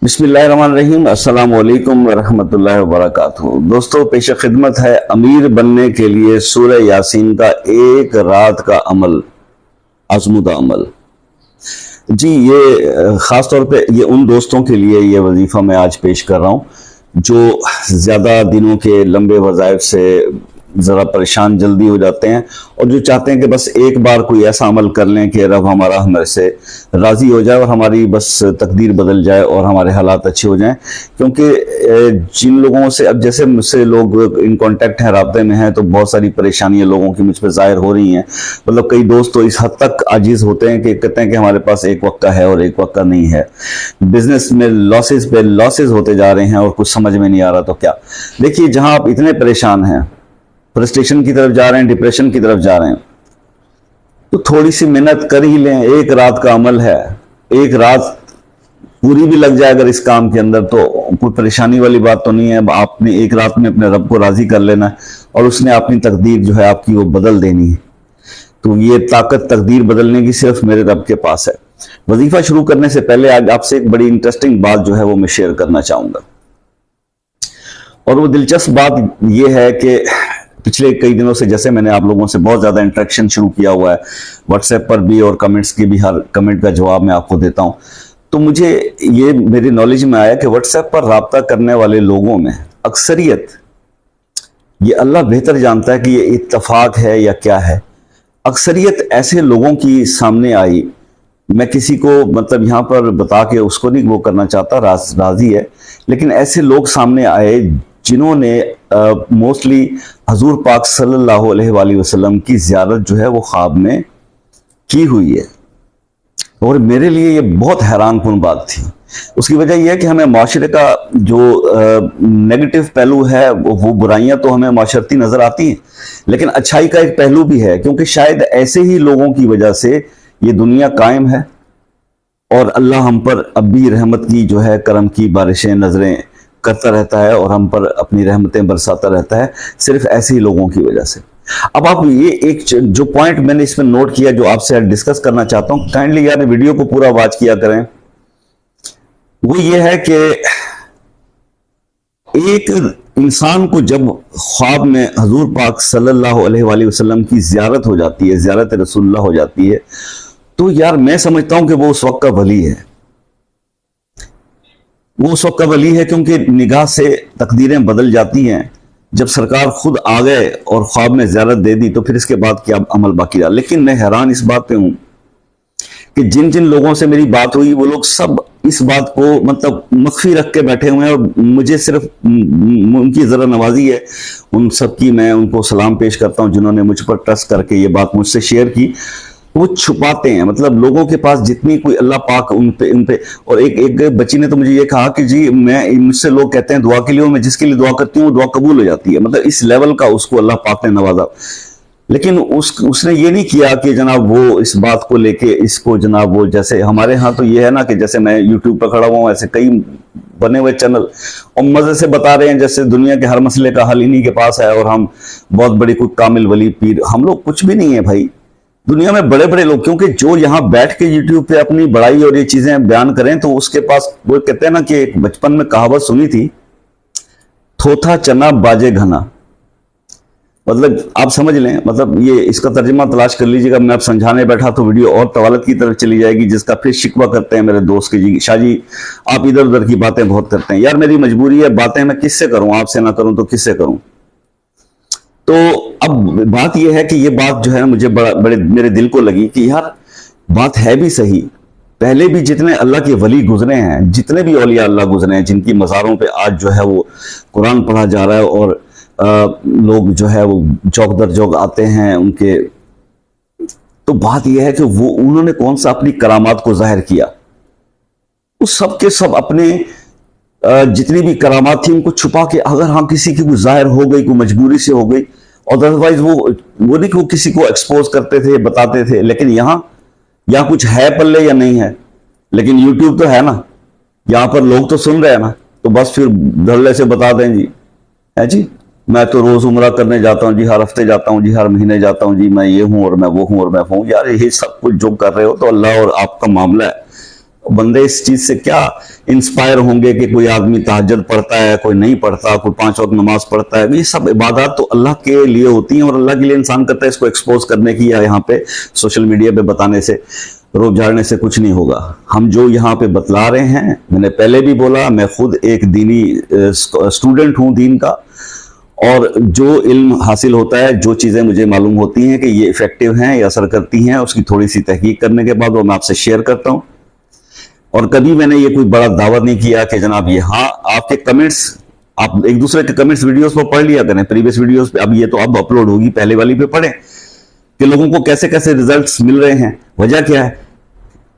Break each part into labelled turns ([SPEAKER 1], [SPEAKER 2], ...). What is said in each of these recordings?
[SPEAKER 1] بسم اللہ الرحمن الرحیم۔ السلام علیکم ورحمۃ اللہ وبرکاتہ۔ دوستو، پیش خدمت ہے امیر بننے کے لیے سورہ یاسین کا ایک رات کا عمل، آزمودہ عمل۔ جی، یہ خاص طور پہ یہ ان دوستوں کے لیے یہ وظیفہ میں آج پیش کر رہا ہوں جو زیادہ دنوں کے لمبے وظائف سے ذرا پریشان جلدی ہو جاتے ہیں، اور جو چاہتے ہیں کہ بس ایک بار کوئی ایسا عمل کر لیں کہ رب ہمارا ہمارے سے راضی ہو جائے اور ہماری بس تقدیر بدل جائے اور ہمارے حالات اچھے ہو جائیں۔ کیونکہ جن لوگوں سے اب جیسے مجھ سے لوگ ان کانٹیکٹ ہیں، رابطے میں ہیں، تو بہت ساری پریشانیاں لوگوں کی مجھ پہ ظاہر ہو رہی ہیں۔ مطلب کئی دوست تو اس حد تک عاجز ہوتے ہیں کہ کہتے ہیں کہ ہمارے پاس ایک وقت کا ہے اور ایک وقت کا نہیں ہے، بزنس میں لاسز پہ لاسز ہوتے جا رہے ہیں اور کچھ سمجھ میں نہیں آ رہا۔ تو کیا دیکھیے، جہاں آپ اتنے پریشان ہیں، فرسٹریشن کی طرف جا رہے ہیں، ڈپریشن کی طرف جا رہے ہیں، تو تھوڑی سی محنت کر ہی لیں۔ ایک رات کا عمل ہے، ایک رات پوری بھی لگ جائے اگر اس کام کے اندر تو کوئی پریشانی والی بات تو نہیں ہے۔ آپ نے ایک رات میں اپنے رب کو راضی کر لینا ہے اور اس نے اپنی تقدیر جو ہے آپ کی وہ بدل دینی ہے۔ تو یہ طاقت تقدیر بدلنے کی صرف میرے رب کے پاس ہے۔ وظیفہ شروع کرنے سے پہلے آج آپ سے ایک بڑی انٹرسٹنگ بات جو ہے وہ میں شیئر کرنا چاہوں گا، اور وہ دلچسپ بات یہ ہے کہ پچھلے کئی دنوں سے جیسے میں نے آپ لوگوں سے بہت زیادہ انٹریکشن شروع کیا ہوا ہے، واٹس ایپ پر بھی اور کمنٹس کی بھی، ہر کمنٹ کا جواب میں آپ کو دیتا ہوں، تو مجھے یہ میری نالج میں آیا کہ واٹس ایپ پر رابطہ کرنے والے لوگوں میں اکثریت، یہ اللہ بہتر جانتا ہے کہ یہ اتفاق ہے یا کیا ہے، اکثریت ایسے لوگوں کی سامنے آئی۔ میں کسی کو مطلب یہاں پر بتا کے اس کو نہیں وہ کرنا چاہتا، راضی ہے، لیکن ایسے لوگ سامنے آئے جنہوں نے موسٹلی حضور پاک صلی اللہ علیہ وآلہ وسلم کی زیارت جو ہے وہ خواب میں کی ہوئی ہے، اور میرے لیے یہ بہت حیران کن بات تھی۔ اس کی وجہ یہ ہے کہ ہمیں معاشرے کا جو نیگیٹو پہلو ہے، وہ برائیاں تو ہمیں معاشرتی نظر آتی ہیں، لیکن اچھائی کا ایک پہلو بھی ہے، کیونکہ شاید ایسے ہی لوگوں کی وجہ سے یہ دنیا قائم ہے، اور اللہ ہم پر اب بھی رحمت کی جو ہے کرم کی بارشیں نظریں کرتا رہتا ہے اور ہم پر اپنی رحمتیں برساتا رہتا ہے، صرف ایسے ہی لوگوں کی وجہ سے۔ اب آپ یہ ایک جو پوائنٹ میں نے اس میں نوٹ کیا جو آپ سے ڈسکس کرنا چاہتا ہوں، کائنڈلی یار ویڈیو کو پورا واچ کیا کریں، وہ یہ ہے کہ ایک انسان کو جب خواب میں حضور پاک صلی اللہ علیہ وآلہ وسلم کی زیارت ہو جاتی ہے، زیارت رسول اللہ ہو جاتی ہے، تو یار میں سمجھتا ہوں کہ وہ اس وقت کا ولی ہے۔ وہ اس وقت کا ولی ہے کیونکہ نگاہ سے تقدیریں بدل جاتی ہیں۔ جب سرکار خود آ گئے اور خواب میں زیارت دے دی تو پھر اس کے بعد کیا عمل باقی رہا۔ لیکن میں حیران اس بات پہ ہوں کہ جن جن لوگوں سے میری بات ہوئی وہ لوگ سب اس بات کو مطلب مخفی رکھ کے بیٹھے ہوئے ہیں، اور مجھے صرف ان کی ذرا نوازی ہے، ان سب کی میں ان کو سلام پیش کرتا ہوں جنہوں نے مجھ پر ٹرسٹ کر کے یہ بات مجھ سے شیئر کی۔ وہ چھپاتے ہیں، مطلب لوگوں کے پاس جتنی کوئی اللہ پاک ان پہ اور ایک بچی نے تو مجھے یہ کہا کہ جی مجھ سے لوگ کہتے ہیں دعا کے لیے، میں جس کے لیے دعا کرتی ہوں وہ دعا قبول ہو جاتی ہے، مطلب اس لیول کا اس کو اللہ پاک نے نوازا۔ لیکن اس نے یہ نہیں کیا کہ جناب وہ اس بات کو لے کے اس کو جناب وہ، جیسے ہمارے ہاں تو یہ ہے نا کہ جیسے میں یوٹیوب پہ کھڑا ہوا ہوں، ایسے کئی بنے ہوئے چینل اور مزے سے بتا رہے ہیں جیسے دنیا کے ہر مسئلے کا حل انہی کے پاس ہے اور ہم بہت بڑی کوئی کامل ولی پیر۔ ہم لوگ کچھ بھی نہیں ہے بھائی، دنیا میں بڑے بڑے لوگ، کیونکہ جو یہاں بیٹھ کے یوٹیوب پہ اپنی بڑائی اور یہ چیزیں بیان کریں تو اس کے پاس، وہ کہتے ہیں نا کہ ایک بچپن میں کہاوت سنی تھی، تھوتھا چنا باجے گھنا، مطلب آپ سمجھ لیں، مطلب یہ اس کا ترجمہ تلاش کر لیجیے گا۔ میں اب سمجھانے بیٹھا تو ویڈیو اور طوالت کی طرف چلی جائے گی، جس کا پھر شکوہ کرتے ہیں میرے دوست کے جی شاہ جی آپ ادھر ادھر کی باتیں بہت کرتے ہیں۔ یار میری مجبوری ہے، باتیں میں کس سے کروں، آپ سے نہ کروں تو کس سے کروں؟ تو اب بات یہ ہے کہ یہ بات جو ہے مجھے بڑے میرے دل کو لگی کہ یار بات ہے بھی صحیح۔ پہلے بھی جتنے اللہ کے ولی گزرے ہیں، جتنے بھی اولیاء اللہ گزرے ہیں، جن کی مزاروں پہ آج جو ہے وہ قرآن پڑھا جا رہا ہے اور لوگ جو ہے وہ جوک در جوک آتے ہیں ان کے، تو بات یہ ہے کہ وہ انہوں نے کون سا اپنی کرامات کو ظاہر کیا؟ وہ سب کے سب اپنے جتنی بھی کرامات تھیں ان کو چھپا کے، اگر ہاں کسی کی کوئی ظاہر ہو گئی، کوئی مجبوری سے ہو گئی، اور ادروائز وہ نہیں کہ وہ کسی کو ایکسپوز کرتے تھے، بتاتے تھے۔ لیکن یہاں کچھ ہے پلے یا نہیں ہے، لیکن یوٹیوب تو ہے نا، یہاں پر لوگ تو سن رہے ہیں نا، تو بس پھر دھڑلے سے بتا دیں جی ہے جی میں تو روز عمرہ کرنے جاتا ہوں جی، ہر ہفتے جاتا ہوں جی، ہر مہینے جاتا ہوں جی، میں یہ ہوں اور میں وہ ہوں اور میں ہوں۔ یار یہ سب کچھ جو کر رہے ہو تو اللہ اور آپ کا معاملہ ہے، بندے اس چیز سے کیا انسپائر ہوں گے کہ کوئی آدمی تہجد پڑھتا ہے، کوئی نہیں پڑھتا، کوئی 5 وقت نماز پڑھتا ہے. یہ سب عبادات تو اللہ کے لیے ہوتی ہیں اور اللہ کے لیے انسان کرتا ہے. اس کو ایکسپوز کرنے کی یا یہاں پہ سوشل میڈیا پہ بتانے سے، روپ جھاڑنے سے کچھ نہیں ہوگا. ہم جو یہاں پہ بتلا رہے ہیں، میں نے پہلے بھی بولا، میں خود ایک دینی اسٹوڈنٹ ہوں دین کا، اور جو علم حاصل ہوتا ہے، جو چیزیں مجھے معلوم ہوتی ہیں کہ یہ افیکٹو ہیں یا اثر کرتی ہیں، اس کی تھوڑی سی تحقیق کرنے کے بعد وہ میں آپ سے شیئر کرتا ہوں. اور کبھی میں نے یہ کوئی بڑا دعوت نہیں کیا کہ جناب یہ، ہاں آپ کے کمنٹس، آپ ایک دوسرے کے کمنٹس ویڈیوز پر پڑھ لیا کریں، پریویس ویڈیوز پہ. اب یہ تو اب اپلوڈ ہوگی، پہلے والی پہ پڑھیں کہ لوگوں کو کیسے کیسے ریزلٹس مل رہے ہیں. وجہ کیا ہے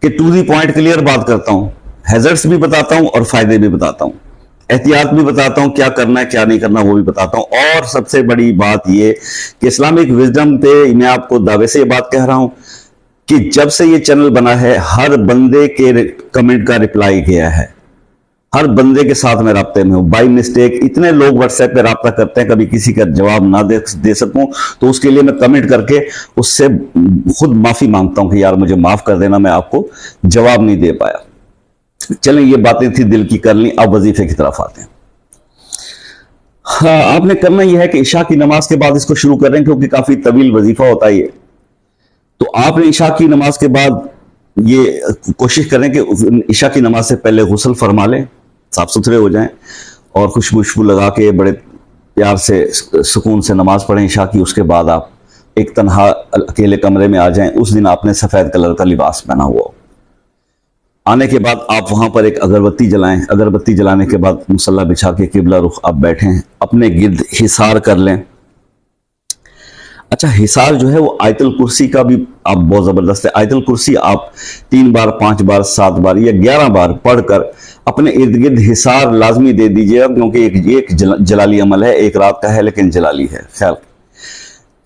[SPEAKER 1] کہ ٹو دی پوائنٹ کلیئر بات کرتا ہوں، ہیزرٹس بھی بتاتا ہوں اور فائدے بھی بتاتا ہوں، احتیاط بھی بتاتا ہوں، کیا کرنا ہے کیا نہیں کرنا وہ بھی بتاتا ہوں. اور سب سے بڑی بات یہ کہ اسلامک وزڈم پہ میں آپ کو دعوے سے یہ بات کہہ رہا ہوں کہ جب سے یہ چینل بنا ہے، ہر بندے کے کمنٹ کا رپلائی کیا ہے، ہر بندے کے ساتھ میں رابطے میں ہوں. بائی مسٹیک اتنے لوگ واٹس ایپ پہ رابطہ کرتے ہیں، کبھی کسی کا جواب نہ دے سکوں تو اس کے لیے میں کمنٹ کر کے اس سے خود معافی مانگتا ہوں کہ یار مجھے معاف کر دینا، میں آپ کو جواب نہیں دے پایا. چلیں یہ باتیں تھی دل کی کر لیں. اب وظیفے کی طرف آتے ہیں. ہاں، آپ نے کرنا یہ ہے کہ عشاء کی نماز کے بعد اس کو شروع کریں، کیونکہ کافی طویل وظیفہ ہوتا ہے یہ. تو آپ نے عشاء کی نماز کے بعد یہ کوشش کریں کہ عشاء کی نماز سے پہلے غسل فرما لیں، صاف ستھرے ہو جائیں اور خوشبو لگا کے بڑے پیار سے سکون سے نماز پڑھیں عشاء کی. اس کے بعد آپ ایک تنہا اکیلے کمرے میں آ جائیں. اس دن آپ نے سفید کلر کا لباس پہنا ہوا ہو. آنے کے بعد آپ وہاں پر ایک اگربتی جلائیں. اگربتی جلانے کے بعد مصلی بچھا کے قبلہ رخ آپ بیٹھیں، اپنے گرد حصار کر لیں. اچھا، حصار جو ہے وہ آیت الکرسی کا بھی آپ بہت زبردست ہے. آیت الکرسی آپ 3 بار 5 بار 7 بار یا 11 بار پڑھ کر اپنے ارد گرد حصار لازمی دے دیجیے گا، کیونکہ ایک جلالی عمل ہے، ایک رات کا ہے لیکن جلالی ہے. خیر،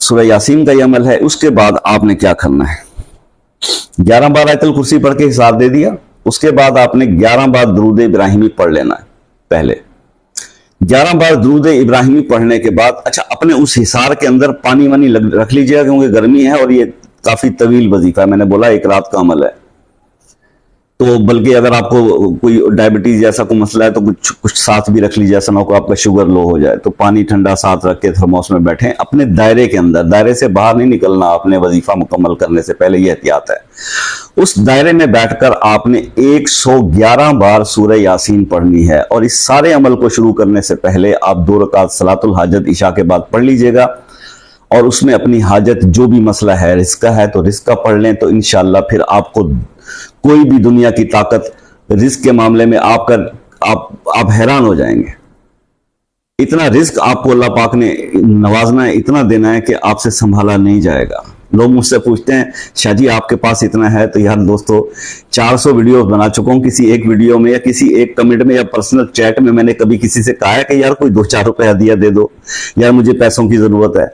[SPEAKER 1] سورہ یاسین کا یہ عمل ہے. اس کے بعد آپ نے کیا کرنا ہے، 11 بار آیت الکرسی پڑھ کے حصار دے دیا. اس کے بعد آپ نے 11 بار درود ابراہیمی پڑھ لینا ہے. پہلے 11 بار درود ابراہیمی پڑھنے کے بعد اچھا اپنے اس حصار کے اندر پانی وانی رکھ لیجیے گا، کیونکہ گرمی ہے اور یہ کافی طویل وظیفہ ہے. میں نے بولا ایک رات کا عمل ہے، تو بلکہ اگر آپ کو کوئی ڈائبٹیز جیسا کوئی مسئلہ ہے تو کچھ ساتھ بھی رکھ لیجیے، ایسا نہ ہو کہ آپ کا شوگر لو ہو جائے. تو پانی ٹھنڈا ساتھ رکھ کے تھرموس میں بیٹھیں. اپنے دائرے کے اندر، دائرے سے باہر نہیں نکلنا آپ نے وظیفہ مکمل کرنے سے پہلے، یہ احتیاط ہے. اس دائرے میں بیٹھ کر آپ نے 111 بار سورہ یاسین پڑھنی ہے. اور اس سارے عمل کو شروع کرنے سے پہلے آپ 2 رکعت صلاۃ الحاجت عشاء کے بعد پڑھ لیجئے گا، اور اس میں اپنی حاجت جو بھی مسئلہ ہے، رزق کا ہے تو رزق کا پڑھ لیں. تو انشاءاللہ پھر آپ کو کوئی بھی دنیا کی طاقت رزق کے معاملے میں آپ حیران ہو جائیں گے. اتنا رزق آپ کو اللہ پاک نے نوازنا ہے، اتنا دینا ہے کہ آپ سے سنبھالا نہیں جائے گا. لوگ مجھ سے پوچھتے ہیں شاہ جی آپ کے پاس اتنا ہے؟ تو یار دوستو 400 ویڈیوز بنا چکا ہوں. کسی ایک ویڈیو میں یا کسی ایک کمنٹ میں یا پرسنل چیٹ میں نے کبھی کسی سے کہا ہے کہ یار کوئی 2-4 روپے ہدیہ دے دو، یار مجھے پیسوں کی ضرورت ہے؟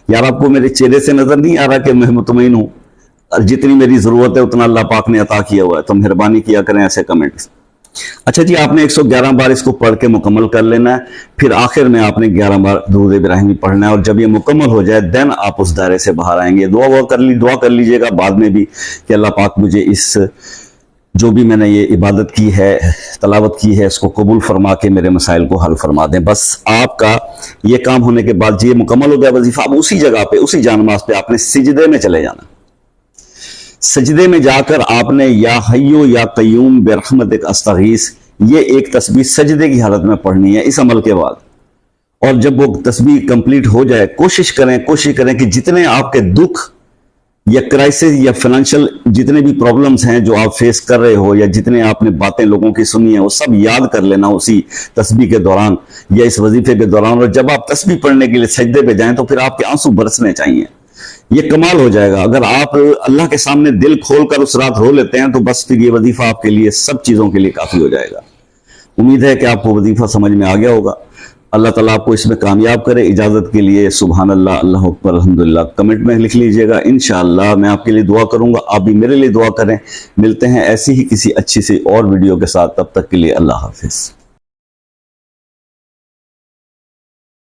[SPEAKER 1] یار آپ کو میرے چہرے سے نظر نہیں آ رہا کہ میں مطمئن ہوں؟ جتنی میری ضرورت ہے اتنا اللہ پاک نے عطا کیا ہوا ہے. تو مہربانی کیا کریں ایسے کمنٹس. اچھا جی، آپ نے 111 بار اس کو پڑھ کے مکمل کر لینا ہے. پھر آخر میں آپ نے 11 بار درود ابراہیمی پڑھنا ہے. اور جب یہ مکمل ہو جائے دین آپ اس دائرے سے باہر آئیں گے. دعا کر لیجئے گا بعد میں بھی کہ اللہ پاک مجھے اس جو بھی میں نے یہ عبادت کی ہے، تلاوت کی ہے، اس کو قبول فرما کے میرے مسائل کو حل فرما دیں. بس آپ کا یہ کام ہونے کے بعد یہ مکمل ہو گیا وظیفہ. اب اسی جگہ پہ، اسی جان نماز پہ آپ نے سجدے میں چلے جانا. سجدے میں جا کر آپ نے یا حیو یا قیوم برحمتک استغیث، یہ ایک تسبیح سجدے کی حالت میں پڑھنی ہے اس عمل کے بعد. اور جب وہ تسبیح کمپلیٹ ہو جائے، کوشش کریں کہ جتنے آپ کے دکھ یا کرائسس یا فائنینشیل جتنے بھی پرابلمز ہیں جو آپ فیس کر رہے ہو، یا جتنے آپ نے باتیں لوگوں کی سنی ہیں، وہ سب یاد کر لینا اسی تسبیح کے دوران یا اس وظیفے کے دوران. اور جب آپ تسبیح پڑھنے کے لیے سجدے پہ جائیں تو پھر آپ کے آنسو برسنے چاہیے. یہ کمال ہو جائے گا. اگر آپ اللہ کے سامنے دل کھول کر اس رات رو لیتے ہیں تو بس پھر یہ وظیفہ آپ کے لیے سب چیزوں کے لیے کافی ہو جائے گا. امید ہے کہ آپ کو وظیفہ سمجھ میں آ گیا ہوگا. اللہ تعالیٰ آپ کو اس میں کامیاب کرے. اجازت کے لیے سبحان اللہ، اللہ اکبر، الحمدللہ کمنٹ میں لکھ لیجئے گا. انشاءاللہ میں آپ کے لیے دعا کروں گا، آپ بھی میرے لیے دعا کریں. ملتے ہیں ایسی ہی کسی اچھی سی اور ویڈیو کے ساتھ. تب تک کے لیے اللہ حافظ.